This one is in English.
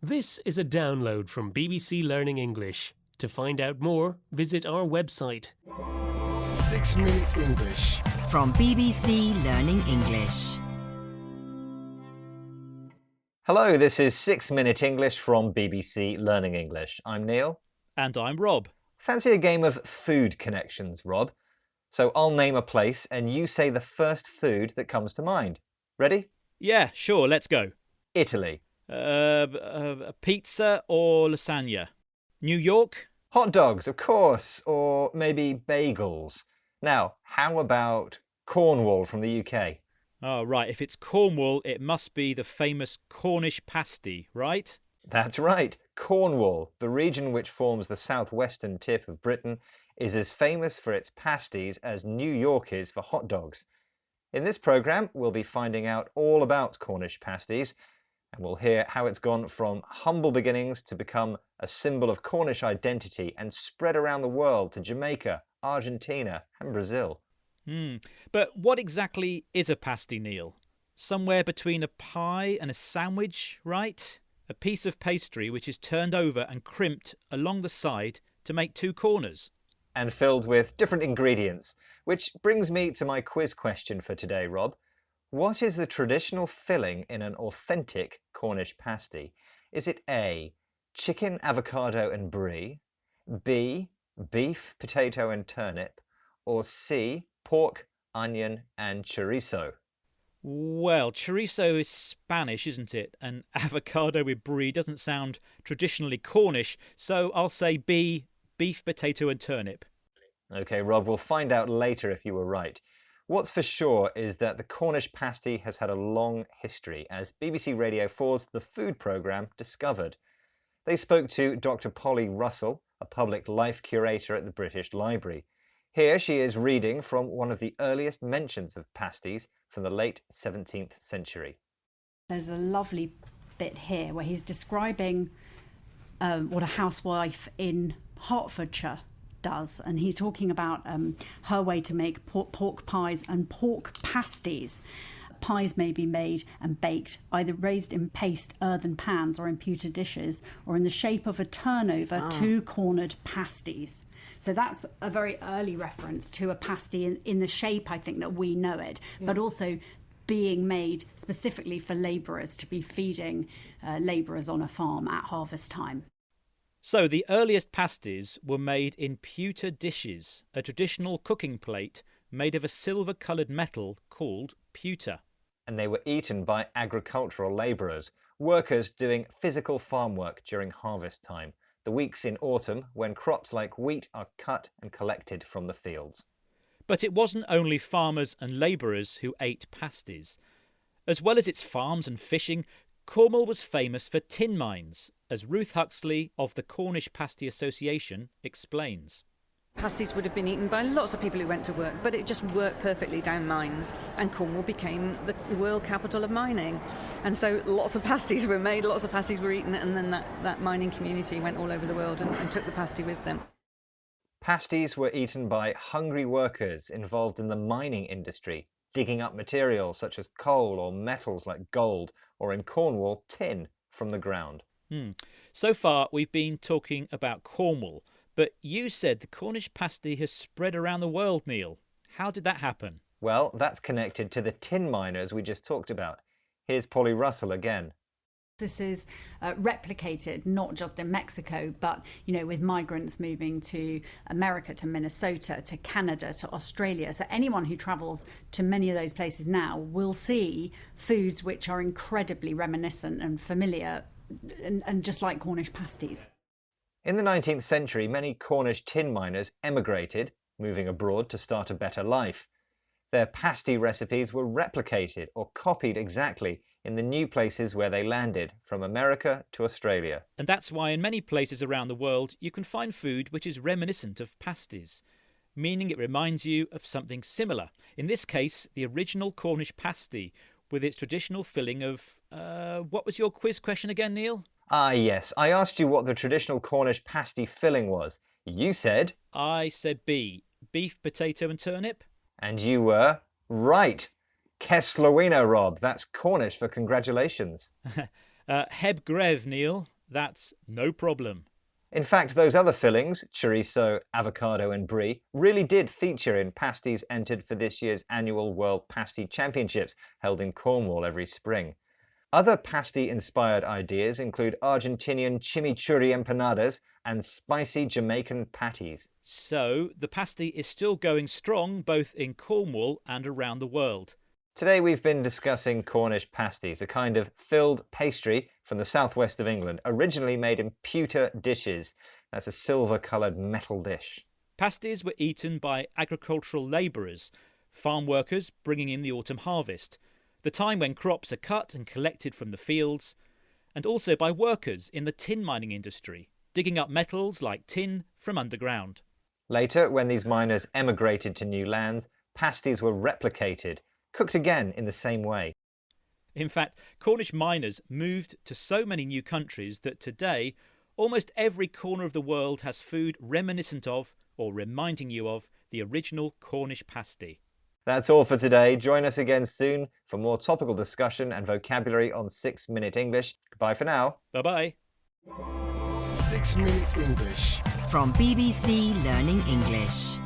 This is a download from BBC Learning English. To find out more, visit our website. 6 Minute English. From BBC Learning English. Hello, this is 6 Minute English from BBC Learning English. I'm Neil. And I'm Rob. Fancy a game of food connections, Rob? So I'll name a place and you say the first food that comes to mind. Ready? Yeah, sure, let's go. Italy. Pizza or lasagna? New York? Hot dogs, of course, or maybe bagels. Now, how about Cornwall from the UK? Oh, right, if it's Cornwall, it must be the famous Cornish pasty, right? That's right. Cornwall, the region which forms the southwestern tip of Britain, is as famous for its pasties as New York is for hot dogs. In this programme, we'll be finding out all about Cornish pasties, and we'll hear how it's gone from humble beginnings to become a symbol of Cornish identity and spread around the world to Jamaica, Argentina and Brazil. But what exactly is a pasty, Neil? Somewhere between a pie and a sandwich, right? A piece of pastry which is turned over and crimped along the side to make two corners. And filled with different ingredients, which brings me to my quiz question for today, Rob. What is the traditional filling in an authentic Cornish pasty? Is it A, chicken, avocado and brie, B, beef, potato and turnip, or C, pork, onion and chorizo? Well, chorizo is Spanish, isn't it? And avocado with brie doesn't sound traditionally Cornish, so I'll say B, beef, potato and turnip. OK, Rob, we'll find out later if you were right. What's for sure is that the Cornish pasty has had a long history, as BBC Radio 4's The Food Programme discovered. They spoke to Dr. Polly Russell, a public life curator at the British Library. Here she is reading from one of the earliest mentions of pasties from the late 17th century. There's a lovely bit here where he's describing what a housewife in Hertfordshire does, and he's talking about her way to make pork pies and pork pasties. Pies may be made and baked either raised in paste earthen pans or in pewter dishes, or in the shape of a turnover two-cornered pasties. So that's a very early reference to a pasty in the shape, I think, that we know it, but also being made specifically for labourers, to be feeding labourers on a farm at harvest time. So the earliest pasties were made in pewter dishes, a traditional cooking plate made of a silver-coloured metal called pewter. And they were eaten by agricultural labourers, workers doing physical farm work during harvest time, the weeks in autumn when crops like wheat are cut and collected from the fields. But it wasn't only farmers and labourers who ate pasties. As well as its farms and fishing, Cornwall was famous for tin mines, as Ruth Huxley of the Cornish Pasty Association explains. Pasties would have been eaten by lots of people who went to work, but it just worked perfectly down mines, and Cornwall became the world capital of mining. And so lots of pasties were made, lots of pasties were eaten, and then that mining community went all over the world and took the pasty with them. Pasties were eaten by hungry workers involved in the mining industry, digging up materials such as coal or metals like gold, or in Cornwall, tin, from the ground. So far, we've been talking about Cornwall, but you said the Cornish pasty has spread around the world, Neil. How did that happen? Well, that's connected to the tin miners we just talked about. Here's Polly Russell again. This is replicated not just in Mexico, but with migrants moving to America, to Minnesota, to Canada, to Australia. So anyone who travels to many of those places now will see foods which are incredibly reminiscent and familiar, and just like Cornish pasties. In the 19th century, many Cornish tin miners emigrated, moving abroad to start a better life. Their pasty recipes were replicated or copied exactly in the new places where they landed, from America to Australia. And that's why in many places around the world you can find food which is reminiscent of pasties, meaning it reminds you of something similar. In this case, the original Cornish pasty, with its traditional filling of... what was your quiz question again, Neil? Yes. I asked you what the traditional Cornish pasty filling was. You said... I said B, beef, potato and turnip. And you were right. Ceslywina, Rob. That's Cornish for congratulations. Heb gref, Neil. That's no problem. In fact, those other fillings, chorizo, avocado and brie, really did feature in pasties entered for this year's annual World Pasty Championships held in Cornwall every spring. Other pasty-inspired ideas include Argentinian chimichurri empanadas and spicy Jamaican patties. So, the pasty is still going strong both in Cornwall and around the world. Today we've been discussing Cornish pasties, a kind of filled pastry from the southwest of England, originally made in pewter dishes. That's a silver-coloured metal dish. Pasties were eaten by agricultural labourers, farm workers bringing in the autumn harvest, the time when crops are cut and collected from the fields, and also by workers in the tin mining industry, digging up metals like tin from underground. Later, when these miners emigrated to new lands, pasties were replicated, cooked again in the same way. In fact, Cornish miners moved to so many new countries that today almost every corner of the world has food reminiscent of or reminding you of the original Cornish pasty. That's all for today. Join us again soon for more topical discussion and vocabulary on 6 Minute English. Goodbye for now. Bye-bye. 6 Minute English. From BBC Learning English.